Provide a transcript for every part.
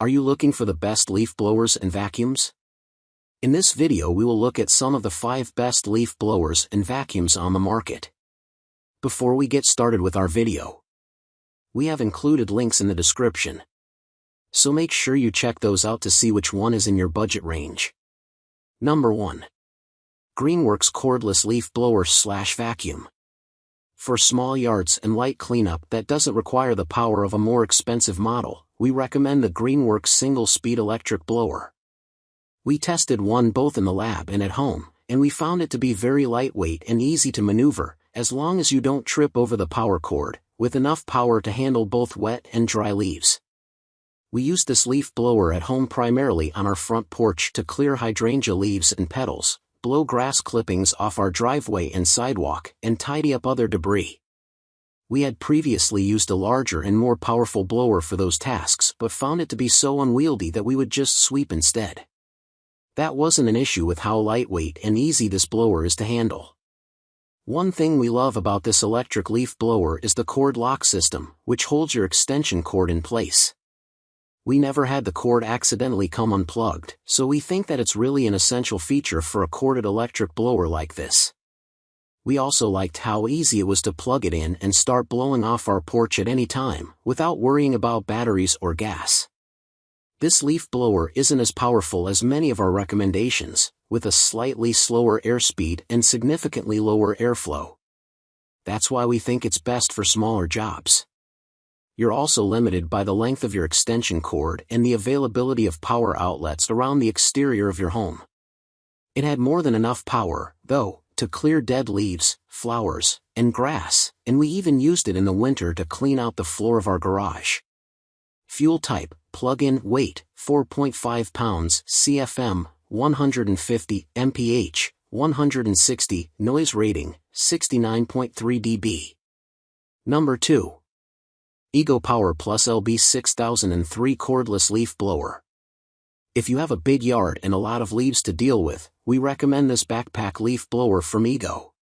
Are you looking for the best leaf blowers and vacuums? In this video we will look at some of the 5 best leaf blowers and vacuums on the market. Before we get started with our video, we have included links in the description, so make sure you check those out to see which one is in your budget range. Number 1. Greenworks Cordless Leaf Blower/Vacuum. For small yards and light cleanup that doesn't require the power of a more expensive model, we recommend the Greenworks single-speed electric blower. We tested one both in the lab and at home, and we found it to be very lightweight and easy to maneuver, as long as you don't trip over the power cord, with enough power to handle both wet and dry leaves. We used this leaf blower at home primarily on our front porch to clear hydrangea leaves and petals, blow grass clippings off our driveway and sidewalk, and tidy up other debris. We had previously used a larger and more powerful blower for those tasks but found it to be so unwieldy that we would just sweep instead. That wasn't an issue with how lightweight and easy this blower is to handle. One thing we love about this electric leaf blower is the cord lock system, which holds your extension cord in place. We never had the cord accidentally come unplugged, so we think that it's really an essential feature for a corded electric blower like this. We also liked how easy it was to plug it in and start blowing off our porch at any time, without worrying about batteries or gas. This leaf blower isn't as powerful as many of our recommendations, with a slightly slower airspeed and significantly lower airflow. That's why we think it's best for smaller jobs. You're also limited by the length of your extension cord and the availability of power outlets around the exterior of your home. It had more than enough power, though, to clear dead leaves, flowers, and grass, and we even used it in the winter to clean out the floor of our garage. Fuel type, plug-in, weight, 4.5 pounds, CFM, 150 mph, 160, noise rating, 69.3 dB. Number 2. EcoPower Plus LB 6003 Cordless Leaf Blower. If you have a big yard and a lot of leaves to deal with, we recommend this backpack leaf blower from Ego.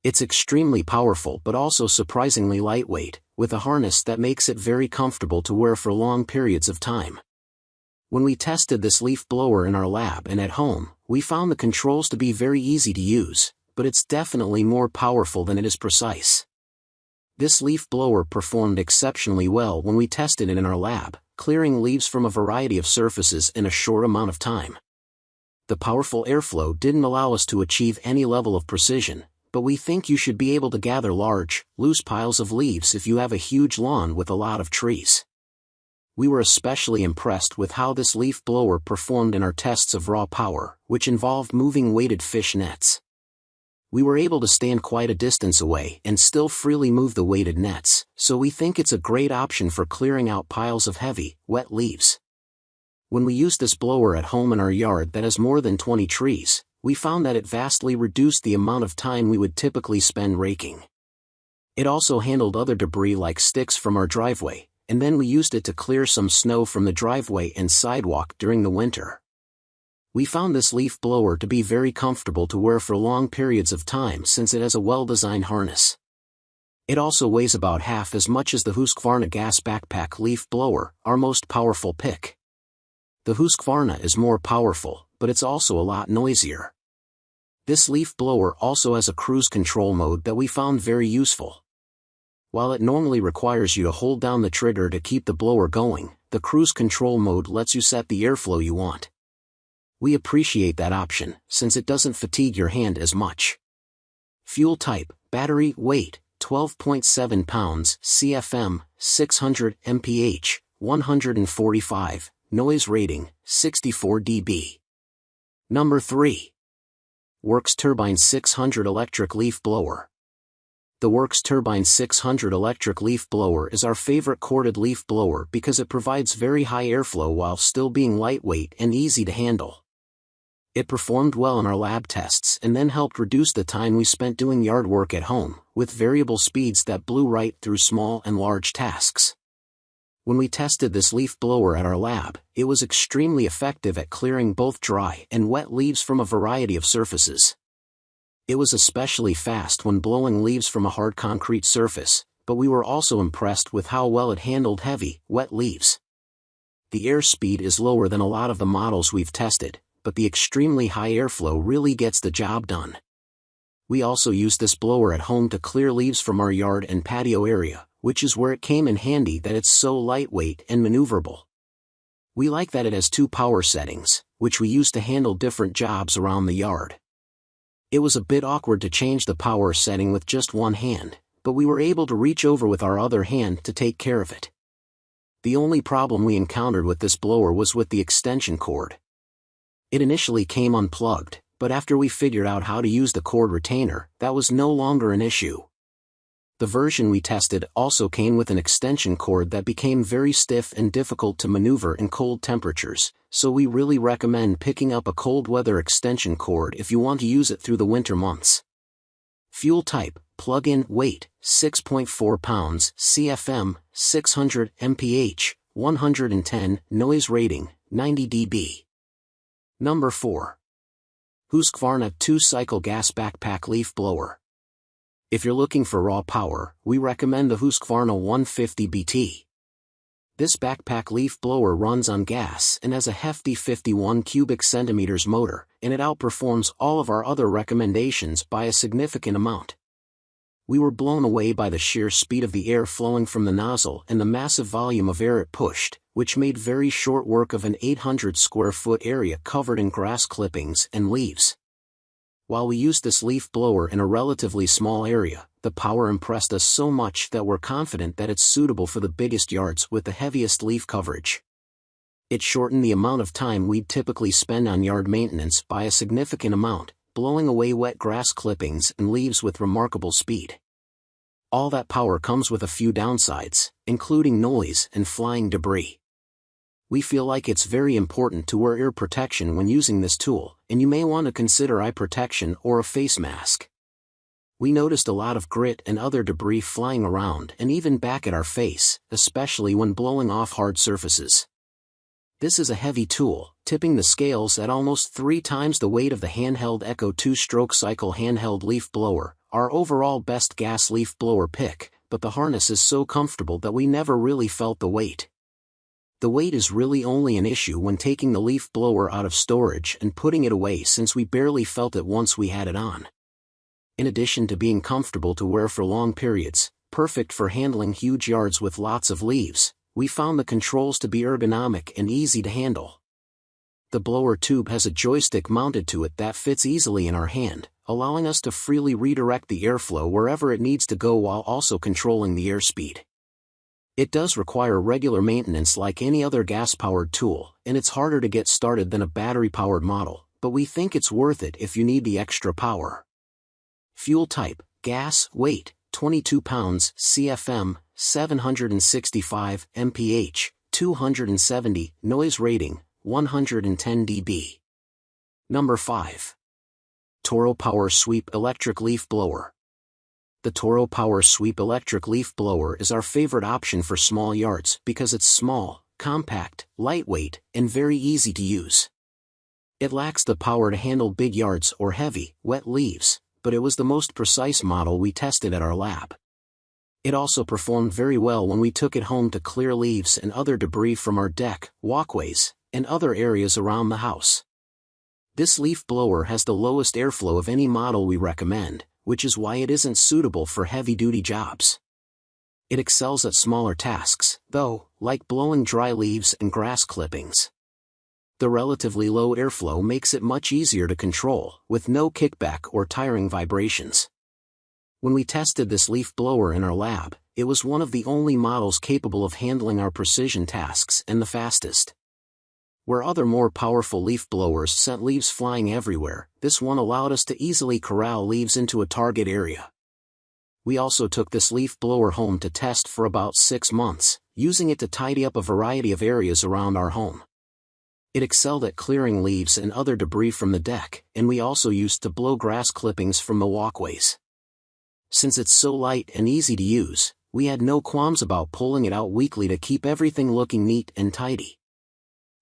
It's extremely powerful but also surprisingly lightweight, with a harness that makes it very comfortable to wear for long periods of time. When we tested this leaf blower in our lab and at home, we found the controls to be very easy to use, but it's definitely more powerful than it is precise. This leaf blower performed exceptionally well when we tested it in our lab, clearing leaves from a variety of surfaces in a short amount of time. The powerful airflow didn't allow us to achieve any level of precision, but we think you should be able to gather large, loose piles of leaves if you have a huge lawn with a lot of trees. We were especially impressed with how this leaf blower performed in our tests of raw power, which involved moving weighted fish nets. We were able to stand quite a distance away and still freely move the weighted nets, so we think it's a great option for clearing out piles of heavy, wet leaves. When we used this blower at home in our yard that has more than 20 trees, we found that it vastly reduced the amount of time we would typically spend raking. It also handled other debris like sticks from our driveway, and then we used it to clear some snow from the driveway and sidewalk during the winter. We found this leaf blower to be very comfortable to wear for long periods of time since it has a well-designed harness. It also weighs about half as much as the Husqvarna gas backpack leaf blower, our most powerful pick. The Husqvarna is more powerful, but it's also a lot noisier. This leaf blower also has a cruise control mode that we found very useful. While it normally requires you to hold down the trigger to keep the blower going, the cruise control mode lets you set the airflow you want. We appreciate that option, since it doesn't fatigue your hand as much. Fuel type, battery, weight, 12.7 pounds, CFM, 600 mph, 145, noise rating, 64 dB. Number 3. Worx Turbine 600 Electric Leaf Blower. The Worx Turbine 600 electric leaf blower is our favorite corded leaf blower because it provides very high airflow while still being lightweight and easy to handle. It performed well in our lab tests and then helped reduce the time we spent doing yard work at home, with variable speeds that blew right through small and large tasks. When we tested this leaf blower at our lab, it was extremely effective at clearing both dry and wet leaves from a variety of surfaces. It was especially fast when blowing leaves from a hard concrete surface, but we were also impressed with how well it handled heavy, wet leaves. The airspeed is lower than a lot of the models we've tested, but the extremely high airflow really gets the job done. We also use this blower at home to clear leaves from our yard and patio area, which is where it came in handy that it's so lightweight and maneuverable. We like that it has 2 power settings, which we use to handle different jobs around the yard. It was a bit awkward to change the power setting with just one hand, but we were able to reach over with our other hand to take care of it. The only problem we encountered with this blower was with the extension cord. It initially came unplugged, but after we figured out how to use the cord retainer, that was no longer an issue. The version we tested also came with an extension cord that became very stiff and difficult to maneuver in cold temperatures, so we really recommend picking up a cold weather extension cord if you want to use it through the winter months. Fuel type, plug-in, weight, 6.4 pounds, CFM, 600 mph, 110, noise rating, 90 dB. Number 4. Husqvarna 2-cycle gas backpack leaf blower. If you're looking for raw power, we recommend the Husqvarna 150 BT. This backpack leaf blower runs on gas and has a hefty 51 cubic centimeters motor, and it outperforms all of our other recommendations by a significant amount. We were blown away by the sheer speed of the air flowing from the nozzle and the massive volume of air it pushed, which made very short work of an 800 square foot area covered in grass clippings and leaves. While we used this leaf blower in a relatively small area, the power impressed us so much that we're confident that it's suitable for the biggest yards with the heaviest leaf coverage. It shortened the amount of time we'd typically spend on yard maintenance by a significant amount, blowing away wet grass clippings and leaves with remarkable speed. All that power comes with a few downsides, including noise and flying debris. We feel like it's very important to wear ear protection when using this tool, and you may want to consider eye protection or a face mask. We noticed a lot of grit and other debris flying around and even back at our face, especially when blowing off hard surfaces. This is a heavy tool, tipping the scales at almost 3 times the weight of the handheld Echo 2-stroke cycle handheld leaf blower, our overall best gas leaf blower pick, but the harness is so comfortable that we never really felt the weight. The weight is really only an issue when taking the leaf blower out of storage and putting it away, since we barely felt it once we had it on. In addition to being comfortable to wear for long periods, perfect for handling huge yards with lots of leaves, we found the controls to be ergonomic and easy to handle. The blower tube has a joystick mounted to it that fits easily in our hand, allowing us to freely redirect the airflow wherever it needs to go while also controlling the airspeed. It does require regular maintenance like any other gas-powered tool, and it's harder to get started than a battery-powered model, but we think it's worth it if you need the extra power. Fuel type, gas, weight, 22 pounds, CFM, 765 mph, 270, noise rating, 110 dB. Number 5. Toro Power Sweep electric leaf blower. The Toro Power Sweep electric leaf blower is our favorite option for small yards because it's small, compact, lightweight, and very easy to use. It lacks the power to handle big yards or heavy, wet leaves, but it was the most precise model we tested at our lab. It also performed very well when we took it home to clear leaves and other debris from our deck, walkways, and other areas around the house. This leaf blower has the lowest airflow of any model we recommend, which is why it isn't suitable for heavy-duty jobs. It excels at smaller tasks, though, like blowing dry leaves and grass clippings. The relatively low airflow makes it much easier to control, with no kickback or tiring vibrations. When we tested this leaf blower in our lab, it was one of the only models capable of handling our precision tasks and the fastest. Where other more powerful leaf blowers sent leaves flying everywhere, this one allowed us to easily corral leaves into a target area. We also took this leaf blower home to test for about 6 months, using it to tidy up a variety of areas around our home. It excelled at clearing leaves and other debris from the deck, and we also used to blow grass clippings from the walkways. Since it's so light and easy to use, we had no qualms about pulling it out weekly to keep everything looking neat and tidy.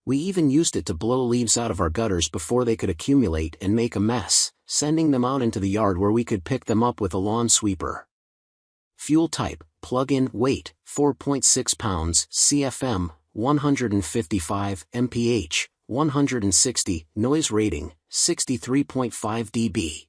We even used it to blow leaves out of our gutters before they could accumulate and make a mess, sending them out into the yard where we could pick them up with a lawn sweeper. Fuel type, plug-in, weight, 4.6 pounds, CFM, 155 mph, 160, noise rating, 63.5 dB.